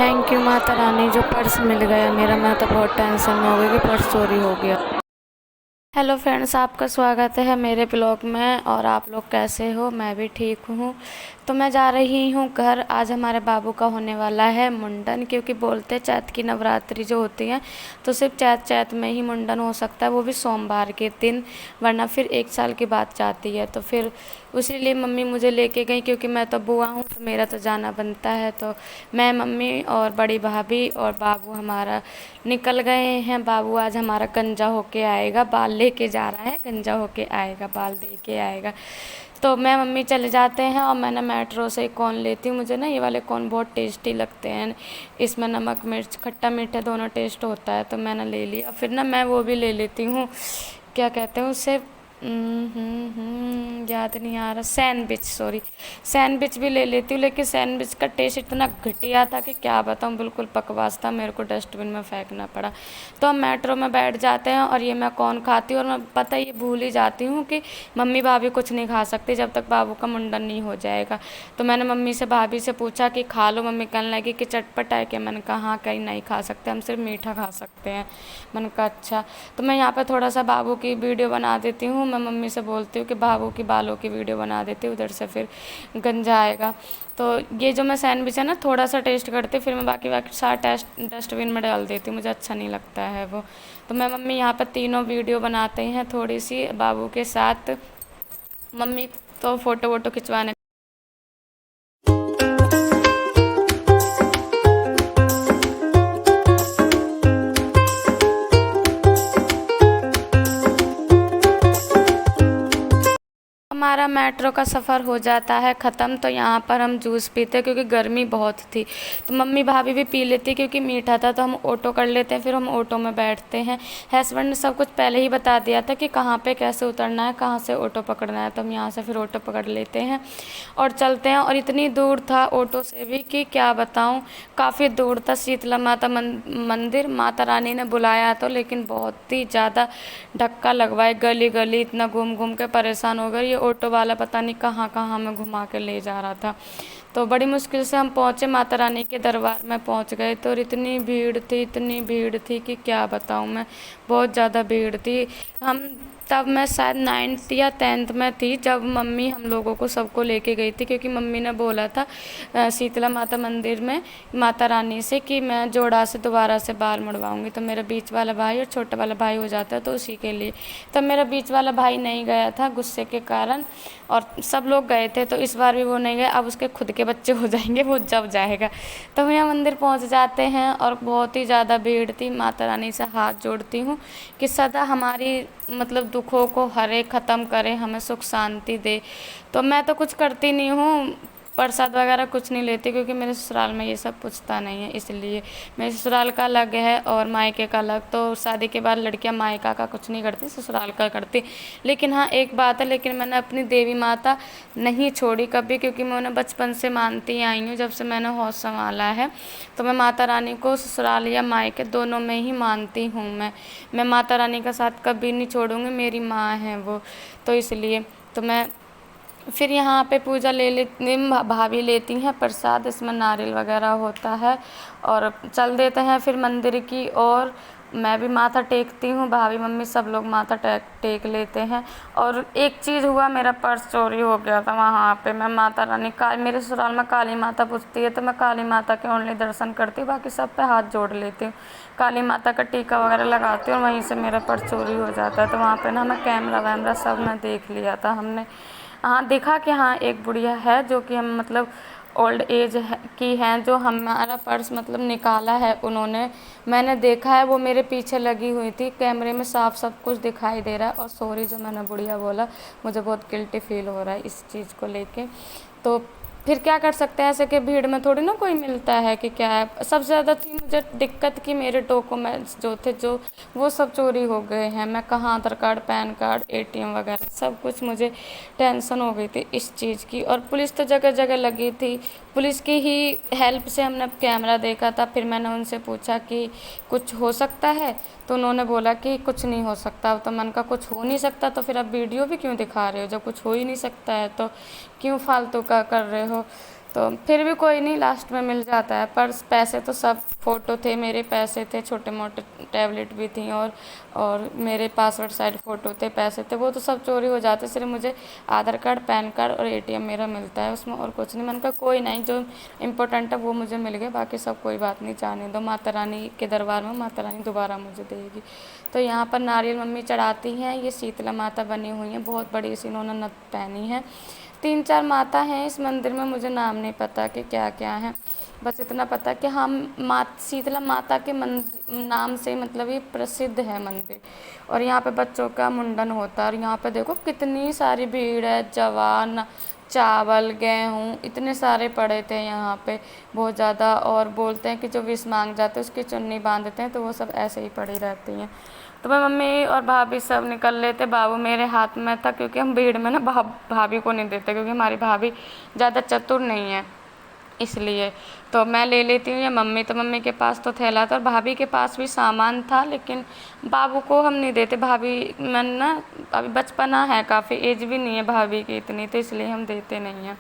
Thank you Mata Rani, जो purse मिल गया मेरा। मैं तो बहुत टेंशन में हो गई कि पर्स चोरी हो गया। हेलो फ्रेंड्स, आपका स्वागत है मेरे ब्लॉग में। और आप लोग कैसे हो? मैं भी ठीक हूँ। तो मैं जा रही हूँ घर। आज हमारे बाबू का होने वाला है मुंडन, क्योंकि बोलते हैं चैत की नवरात्रि जो होती है तो सिर्फ चैत में ही मुंडन हो सकता है, वो भी सोमवार के दिन, वरना फिर 1 साल की बात जाती है। तो फिर उसी लिए मम्मी मुझे लेके गई, क्योंकि मैं तो बुआ हूँ तो मेरा तो जाना बनता है। तो मैं, मम्मी और बड़ी भाभी और बाबू हमारा निकल गए हैं। बाबू आज हमारा गंजा होके आएगा, बाल लेके जा रहा है, गंजा होके आएगा, बाल दे के आएगा। तो मैं, मम्मी चले जाते हैं। और मैं ना मेट्रो से कॉर्न लेती हूँ। मुझे ना ये वाले कॉर्न बहुत टेस्टी लगते हैं, इसमें नमक मिर्च खट्टा मीठा दोनों टेस्ट होता है। तो मैंने ले लिया। फिर ना मैं वो भी ले लेती हूँ, क्या कहते हैं उसे, याद नहीं आ रहा, सैंडविच, सॉरी, सैंडविच भी ले लेती हूँ। लेकिन सैंडविच का टेस्ट इतना घटिया था कि क्या बताऊँ, बिल्कुल बकवास था, मेरे को डस्टबिन में फेंकना पड़ा। तो हम मेट्रो में बैठ जाते हैं और ये मैं कौन खाती हूँ। और मैं पता ये भूल ही जाती हूँ कि मम्मी भाभी कुछ नहीं खा सकती जब तक बाबू का मुंडन नहीं हो जाएगा। तो मैंने मम्मी से, भाभी से पूछा कि खा लो। मम्मी कहने लगी कि चटपटा है। कि मैंने कहा हाँ, कहीं नहीं खा सकते, हम सिर्फ मीठा खा सकते हैं। मैंने कहा अच्छा। तो मैं यहाँ पर थोड़ा सा बाबू की वीडियो बना देती हूँ। मैं मम्मी से बोलती हूँ कि बाबू की बालों की वीडियो बना देती हूँ, उधर से फिर गंजा आएगा। तो ये जो मैं सैंडविच है ना, थोड़ा सा टेस्ट करती, फिर मैं बाकी बाकी सारा टेस्ट डस्टबिन में डाल देती हूँ, मुझे अच्छा नहीं लगता है वो। तो मैं, मम्मी यहाँ पर तीनों वीडियो बनाते हैं थोड़ी सी बाबू के साथ। मम्मी तो फ़ोटो वोटो खिंचवाने। हमारा मेट्रो का सफ़र हो जाता है ख़त्म। तो यहाँ पर हम जूस पीते हैं, क्योंकि गर्मी बहुत थी। तो मम्मी भाभी भी पी लेती, क्योंकि मीठा था। तो हम ऑटो कर लेते हैं, फिर हम ऑटो में बैठते हैं। हस्बैंड ने सब कुछ पहले ही बता दिया था कि कहाँ पे कैसे उतरना है, कहाँ से ऑटो पकड़ना है। तो हम यहाँ से फिर ऑटो पकड़ लेते हैं और चलते हैं। और इतनी दूर था ऑटो से भी कि क्या बताऊँ, काफ़ी दूर था। शीतला माता मंदिर, माता रानी ने बुलाया तो, लेकिन बहुत ही ज़्यादा धक्का लगवाए, गली गली इतना घूम घूम के परेशान हो गए। ये ऑटो वाला पता नहीं कहाँ कहाँ हमें घुमा के ले जा रहा था। तो बड़ी मुश्किल से हम पहुँचे, माता रानी के दरबार में पहुँच गए। तो इतनी भीड़ थी, इतनी भीड़ थी कि क्या बताऊँ मैं, बहुत ज़्यादा भीड़ थी। हम तब, मैं शायद 9th या 10th में थी, जब मम्मी हम लोगों को सबको लेके गई थी, क्योंकि मम्मी ने बोला था शीतला माता मंदिर में माता रानी से कि मैं जोड़ा से दोबारा से बाल मुड़वाऊंगी। तो मेरा बीच वाला भाई और छोटा वाला भाई हो जाता है, तो उसी के लिए। तब मेरा बीच वाला भाई नहीं गया था गुस्से के कारण, और सब लोग गए थे। तो इस बार भी वो नहीं गए। अब उसके खुद के बच्चे हो जाएंगे, वो जब जाएगा। तो हम यहाँ मंदिर पहुँच जाते हैं और बहुत ही ज़्यादा भीड़ थी। माता रानी से हाथ जोड़ती हूँ कि सदा हमारी मतलब दुखों को हरे, ख़त्म करे, हमें सुख शांति दे। तो मैं तो कुछ करती नहीं हूँ, प्रसाद वगैरह कुछ नहीं लेती, क्योंकि मेरे ससुराल में ये सब पूछता नहीं है, इसलिए। मेरे ससुराल का अलग है और मायके का अलग। तो शादी के बाद लड़कियां मायका का कुछ नहीं करती, ससुराल का करती। लेकिन हाँ, एक बात है, लेकिन मैंने अपनी देवी माता नहीं छोड़ी कभी, क्योंकि मैं उन्हें बचपन से मानती आई हूँ, जब से मैंने होश संभाला है। तो मैं माता रानी को ससुराल या मायके दोनों में ही मानती हूँ। मैं माता रानी का साथ कभी नहीं छोड़ूंगी, मेरी माँ है वो। तो इसलिए तो मैं फिर यहाँ पे पूजा ले लेती, भाभी लेती हैं प्रसाद, इसमें नारियल वगैरह होता है। और चल देते हैं फिर मंदिर की ओर। मैं भी माथा टेकती हूँ, भाभी मम्मी सब लोग माथा टेक लेते हैं। और एक चीज़ हुआ, मेरा पर्स चोरी हो गया था वहाँ पे। मैं माता रानी का, मेरे ससुराल में काली माता पूजती है, तो मैं काली माता के ओनली दर्शन करती हूँ, बाकी सब पे हाथ जोड़ लेती हूँ। काली माता का टीका वगैरह लगाती हूँ, और वहीं से मेरा पर्स चोरी हो जाता है। तो वहाँ पे ना हमें कैमरा वैमरा सब मैं देख लिया था हमने। हाँ, देखा कि हाँ एक बुढ़िया है जो कि हम मतलब ओल्ड एज की हैं, जो हमारा पर्स मतलब निकाला है उन्होंने। मैंने देखा है, वो मेरे पीछे लगी हुई थी, कैमरे में साफ सब कुछ दिखाई दे रहा है। और सॉरी जो मैंने बुढ़िया बोला, मुझे बहुत गिल्टी फील हो रहा है इस चीज़ को लेके। तो फिर क्या कर सकते हैं, ऐसे कि भीड़ में थोड़ी ना कोई मिलता है कि क्या है। सबसे ज़्यादा थी मुझे दिक्कत कि मेरे डॉक्यूमेंट्स जो थे, जो वो सब चोरी हो गए हैं। मैं कहाँ, आधार कार्ड, पैन कार्ड, एटीएम वगैरह सब कुछ, मुझे टेंशन हो गई थी इस चीज़ की। और पुलिस तो जगह जगह लगी थी, पुलिस की ही हेल्प से हमने कैमरा देखा था। फिर मैंने उनसे पूछा कि कुछ हो सकता है, तो उन्होंने बोला कि कुछ नहीं हो सकता। तो मैंने कहा कुछ हो नहीं सकता तो फिर आप वीडियो भी क्यों दिखा रहे हो, जब कुछ हो ही नहीं सकता है तो क्यों फालतू का कर रहे हो। तो फिर भी कोई नहीं, लास्ट में मिल जाता है। पर पैसे तो सब, फ़ोटो थे मेरे, पैसे थे, छोटे मोटे टैबलेट भी थी, और मेरे पासवर्ड साइड फ़ोटो थे, पैसे थे, वो तो सब चोरी हो जाते। सिर्फ मुझे आधार कार्ड, पैन कार्ड और एटीएम मेरा मिलता है उसमें, और कुछ नहीं। मैंने कहा कोई नहीं, जो इम्पोर्टेंट है वो मुझे मिल गया, बाकी सब कोई बात नहीं, जाने दो, माता रानी के दरबार में माता रानी दोबारा मुझे देगी। तो यहाँ पर नारियल मम्मी चढ़ाती हैं। ये शीतला माता बनी हुई हैं, बहुत बड़ी सी इन्होंने नथ पहनी है। 3-4 माता हैं इस मंदिर में, मुझे नाम नहीं पता कि क्या क्या है, बस इतना पता कि हम शीतला माता के नाम से मतलब ये प्रसिद्ध है मंदिर। और यहाँ पे बच्चों का मुंडन होता है। और यहाँ पे देखो कितनी सारी भीड़ है, जवान, चावल, गेहूँ इतने सारे पड़े थे यहाँ पे, बहुत ज़्यादा। और बोलते हैं कि जो विष मांग जाते हैं उसकी चुन्नी बांधते हैं, तो वो सब ऐसे ही पड़ी रहती हैं। तो मैं, मम्मी और भाभी सब निकल लेते, बाबू मेरे हाथ में था, क्योंकि हम भीड़ में ना भाभी को नहीं देते, क्योंकि हमारी भाभी ज़्यादा चतुर नहीं है, इसलिए तो मैं ले लेती हूँ, या मम्मी, तो मम्मी के पास तो थैला था और भाभी के पास भी सामान था, लेकिन बाबू को हम नहीं देते। भाभी मैं ना, अभी बचपना है, काफ़ी एज भी नहीं है भाभी की इतनी, तो इसलिए हम देते नहीं हैं।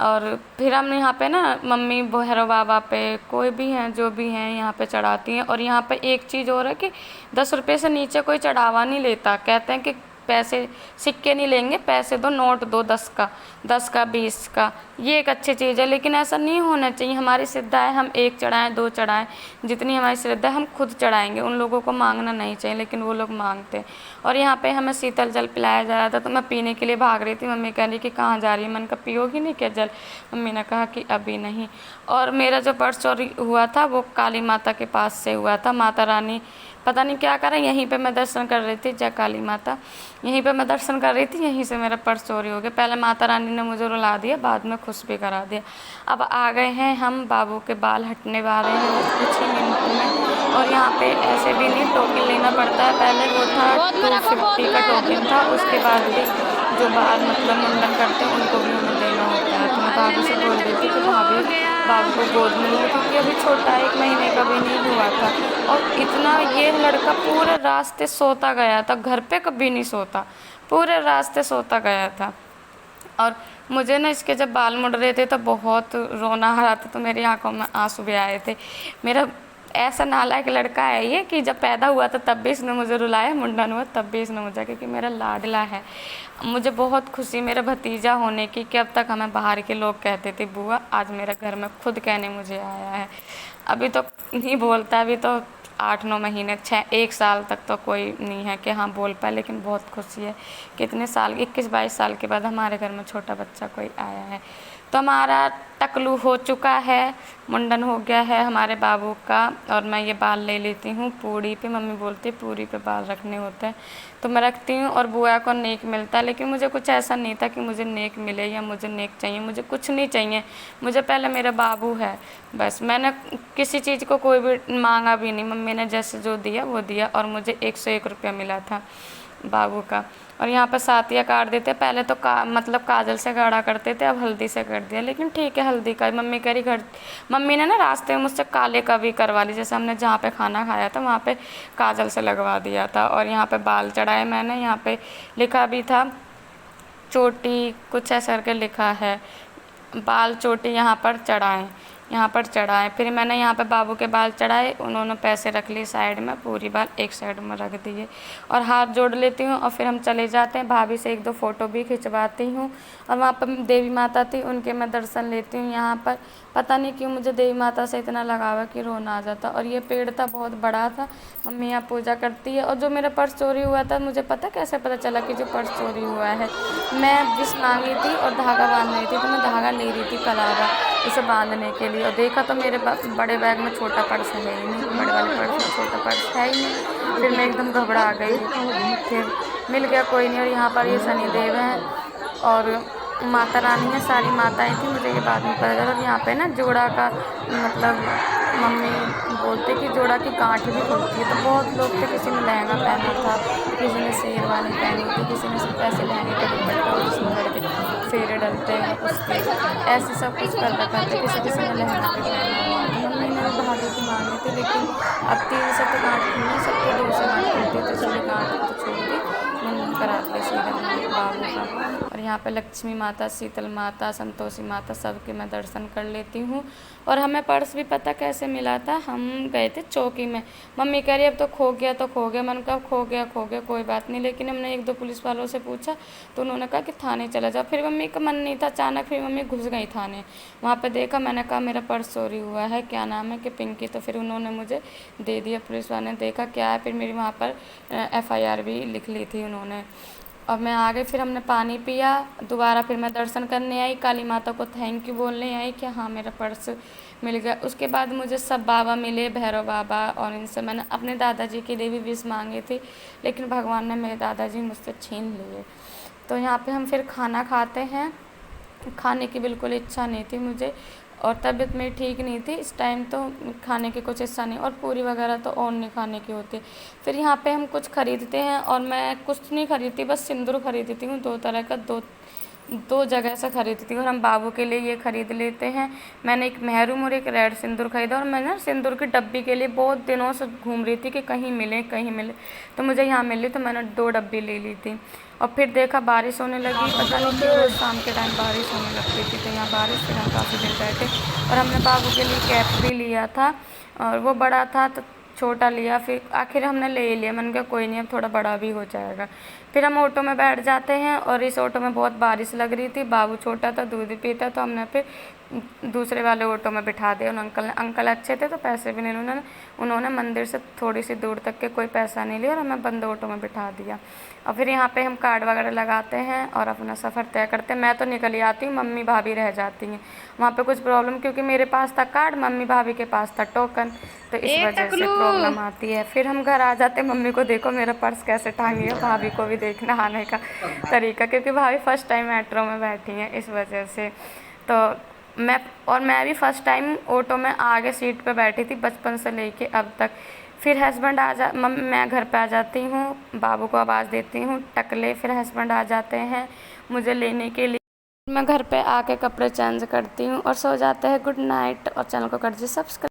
और फिर हम यहाँ पे ना, मम्मी भैरव बाबा पे, कोई भी हैं जो भी हैं यहाँ पे चढ़ाती हैं। और यहाँ पे एक चीज़ और है कि 10 रुपये से नीचे कोई चढ़ावा नहीं लेता। कहते हैं कि पैसे, सिक्के नहीं लेंगे, पैसे दो, नोट दो 10 का, 10 का, 20 का। ये एक अच्छी चीज़ है, लेकिन ऐसा नहीं होना चाहिए। हमारी श्रद्धा है, हम 1 चढ़ाएं, 2 चढ़ाएं, जितनी हमारी श्रद्धा है हम खुद चढ़ाएंगे, उन लोगों को मांगना नहीं चाहिए, लेकिन वो लोग मांगते हैं। और यहाँ पे हमें शीतल जल पिलाया जा रहा था, तो मैं पीने के लिए भाग रही थी। मम्मी कह रही कि कहाँ जा रही है, मैंने कहा पियोगी नहीं क्या जल? मम्मी ने कहा कि अभी नहीं। और मेरा जो पर्स चोरी हुआ था वो काली माता के पास से हुआ था। माता रानी पता नहीं क्या करा, यहीं पे मैं दर्शन कर रही थी, जय काली माता, यहीं पे मैं दर्शन कर रही थी, यहीं से मेरा पर्स चोरी हो गया। पहले माता रानी ने मुझे रुला दिया, बाद में खुश भी करा दिया। अब आ गए हैं हम, बाबू के बाल हटने वाले हैं कुछ ही मिनट में। और यहाँ पे ऐसे भी नहीं टोकन लेना पड़ता है, पहले वो था 250 का टोकन था, उसके बाद भी जो बाल मतलब मुंडन करते हैं उनको भी हमें देना होता है। तो मैं भाभी से बोल रही थी कि भाभी बाबू को गोद में लो, क्योंकि अभी छोटा 1 महीने का भी नहीं हुआ था। और इतना ये लड़का पूरे रास्ते सोता गया था, घर पे कभी नहीं सोता, पूरे रास्ते सोता गया था। और मुझे ना इसके जब बाल मुड़ रहे थे तो बहुत रोना आ रहा था, तो मेरी आंखों में आंसू भी आए थे। मेरा ऐसा नालायक लड़का है ये कि जब पैदा हुआ था तब भी इसने मुझे रुलाया, मुंडन हुआ तब भी इसने मुझे, क्योंकि मेरा लाडला है। मुझे बहुत खुशी मेरा भतीजा होने की, कि अब तक हमें बाहर के लोग कहते थे बुआ, आज मेरा घर में खुद कहने मुझे आया है। अभी तो नहीं बोलता, अभी तो 8-9 महीने, 1 साल तक तो कोई नहीं है कि हाँ बोल पाए, लेकिन बहुत खुशी है कि इतने साल, 21-22 साल के बाद हमारे घर में छोटा बच्चा कोई आया है। तो हमारा टकलू हो चुका है, मुंडन हो गया है हमारे बाबू का। और मैं ये बाल ले लेती हूँ पूड़ी पे, मम्मी बोलती है पूड़ी पे बाल रखने होते हैं, तो मैं रखती हूँ। और बुआ को नेक मिलता है, लेकिन मुझे कुछ ऐसा नहीं था कि मुझे नेक मिले या मुझे नेक चाहिए, मुझे कुछ नहीं चाहिए, मुझे पहले मेरा बाबू है बस। मैंने किसी चीज़ को कोई भी मांगा भी नहीं, मम्मी ने जैसे जो दिया वो दिया। और मुझे 101 रुपया मिला था बाबू का। और यहाँ पर सातिया काट देते, पहले तो मतलब काजल से गाढ़ा करते थे, अब हल्दी से कर दिया, लेकिन ठीक है हल्दी का। मम्मी कह रही घर, मम्मी ने ना रास्ते में मुझसे काले का भी करवा ली, जैसे हमने जहाँ पे खाना खाया था वहाँ पे काजल से लगवा दिया था। और यहाँ पे बाल चढ़ाए मैंने, यहाँ पे लिखा भी था चोटी, कुछ ऐसा करके लिखा है, बाल चोटी यहाँ पर चढ़ाएँ, यहाँ पर चढ़ाए। फिर मैंने यहाँ पे बाबू के बाल चढ़ाए, उन्होंने पैसे रख लिए साइड में, पूरी बाल एक साइड में रख दिए और हाथ जोड़ लेती हूँ। और फिर हम चले जाते हैं, भाभी से 1-2 फ़ोटो भी खिंचवाती हूँ। और वहाँ पर देवी माता थी, उनके मैं दर्शन लेती हूँ। यहाँ पर पता नहीं क्यों मुझे देवी माता से इतना लगाव है कि रोना आ जाता। और ये पेड़ था, बहुत बड़ा था, मम्मी यहाँ पूजा करती है। और जो मेरा पर्स चोरी हुआ था, मुझे पता कैसे पता चला कि जो पर्स चोरी हुआ है, मैं विष मांगी थी और धागा बांध रही थी, तो मैं धागा ले रही थी कलावा इसे बांधने के लिए। और देखा तो मेरे बड़े बैग में छोटा पर्स है ही नहीं, बड़े वाले पर्स में छोटा पर्स है ही नहीं। फिर मैं एकदम घबरा गई, फिर मिल गया, कोई नहीं। और यहाँ पर ये शनिदेव हैं और माता रानी है, सारी माताएं थी, मुझे ये बाद में पता चला। और यहाँ पे ना जोड़ा का मतलब मम्मी बोलते कि जोड़ा की गांठ भी खुलती है। तो बहुत लोग थे, किसी ने लहंगा पहना था, किसी ने शेरवानी पहनी थी, किसी ने सिर्फ ऐसे लहंगे का दुपट्टा और जिसमें लड़के फेरे डलते हैं उसके, ऐसे सब कुछ कर रखा था। किसी ने लहंगा भी पहना हुआ था। मम्मी ने धागे की मांगी थी, लेकिन अब 3 से तो गांठ खुली, सबके 2 से गांठ खुलती है, तो इसलिए गांठ तो छोड़ दी। मुंडन करा दिया सीधा मैंने बाबू का। और यहाँ पे लक्ष्मी माता, शीतल माता, संतोषी माता सबके मैं दर्शन कर लेती हूँ। और हमें पर्स भी पता कैसे मिला था, हम गए थे चौकी में। मम्मी कह रही अब तो खो गया तो खो गया। मैंने कहा खो गया कोई बात नहीं, लेकिन हमने 1-2 पुलिस वालों से पूछा तो उन्होंने कहा कि थाने चला जाओ। फिर मम्मी का मन नहीं था, अचानक फिर मम्मी घुस गई थाने। वहाँ पे देखा, मैंने कहा मेरा पर्स चोरी हुआ है, क्या नाम है कि पिंकी। तो फिर उन्होंने मुझे दे दिया। पुलिस वाले ने देखा क्या है, फिर मेरी वहाँ पर FIR भी लिख ली थी उन्होंने। और मैं आ गई, फिर हमने पानी पिया, दोबारा फिर मैं दर्शन करने आई, काली माता को थैंक यू बोलने आई कि हाँ मेरा पर्स मिल गया। उसके बाद मुझे सब बाबा मिले, भैरव बाबा, और इनसे मैंने अपने दादाजी के लिए भी विश मांगी थी, लेकिन भगवान ने मेरे दादाजी मुझसे छीन लिए। तो यहाँ पे हम फिर खाना खाते हैं। खाने की बिल्कुल इच्छा नहीं थी मुझे, और तबीयत मेरी ठीक नहीं थी इस टाइम, तो खाने की कुछ इच्छा नहीं, और पूरी वगैरह तो और नहीं खाने की होती। फिर यहाँ पे हम कुछ ख़रीदते हैं, और मैं कुछ नहीं खरीदती, बस सिंदूर खरीदती हूँ 2 तरह का, दो जगह से खरीदती हूँ। और हम बाबू के लिए ये ख़रीद लेते हैं। मैंने एक मेहरून और एक रेड सिंदूर ख़रीदा, और मैं ना सिंदूर की डब्बी के लिए बहुत दिनों से घूम रही थी कि कहीं मिले, तो मुझे यहाँ मिली, तो मैंने 2 डब्बी ले ली थी। और फिर देखा बारिश होने लगी, पता नहीं क्यों रोज़ शाम के टाइम बारिश होने लगती थी, तो यहाँ बारिश से हम काफ़ी दिन बैठे। और हमने बाबू के लिए कैप भी लिया था, और वो बड़ा था तो छोटा लिया, फिर आखिर हमने ले ही लिया। मैंने कहा कोई नहीं, अब थोड़ा बड़ा भी हो जाएगा। फिर हम ऑटो में बैठ जाते हैं, और इस ऑटो में बहुत बारिश लग रही थी, बाबू छोटा था, दूध पीता, तो हमने फिर दूसरे वाले ऑटो में बिठा दिया। उन अंकल अच्छे थे, तो पैसे भी नहीं उन्होंने मंदिर से थोड़ी सी दूर तक के कोई पैसा नहीं लिया, और हमें बंद ऑटो में बिठा दिया। और फिर यहाँ पे हम कार्ड वगैरह लगाते हैं और अपना सफ़र तय करते हैं। मैं तो निकल ही आती हूँ, मम्मी भाभी रह जाती हैं वहाँ पे। कुछ प्रॉब्लम, क्योंकि मेरे पास था कार्ड, मम्मी भाभी के पास था टोकन, तो इस वजह से प्रॉब्लम आती है। फिर हम घर आ जाते हैं, मम्मी को देखो मेरा पर्स कैसे टांगी है, भाभी को भी देखना आने का तरीका, क्योंकि भाभी फ़र्स्ट टाइम मेट्रो में बैठी हैं, इस वजह से। तो मैं भी फ़र्स्ट टाइम ऑटो में आगे सीट पे बैठी थी, बचपन से लेके अब तक। फिर हस्बैंड मैं घर पे आ जाती हूँ, बाबू को आवाज़ देती हूँ टकले, फिर हस्बैंड आ जाते हैं मुझे लेने के लिए। मैं घर पे आके कपड़े चेंज करती हूँ और सो जाते हैं। गुड नाइट, और चैनल को कर दीजिए सब्सक्राइब।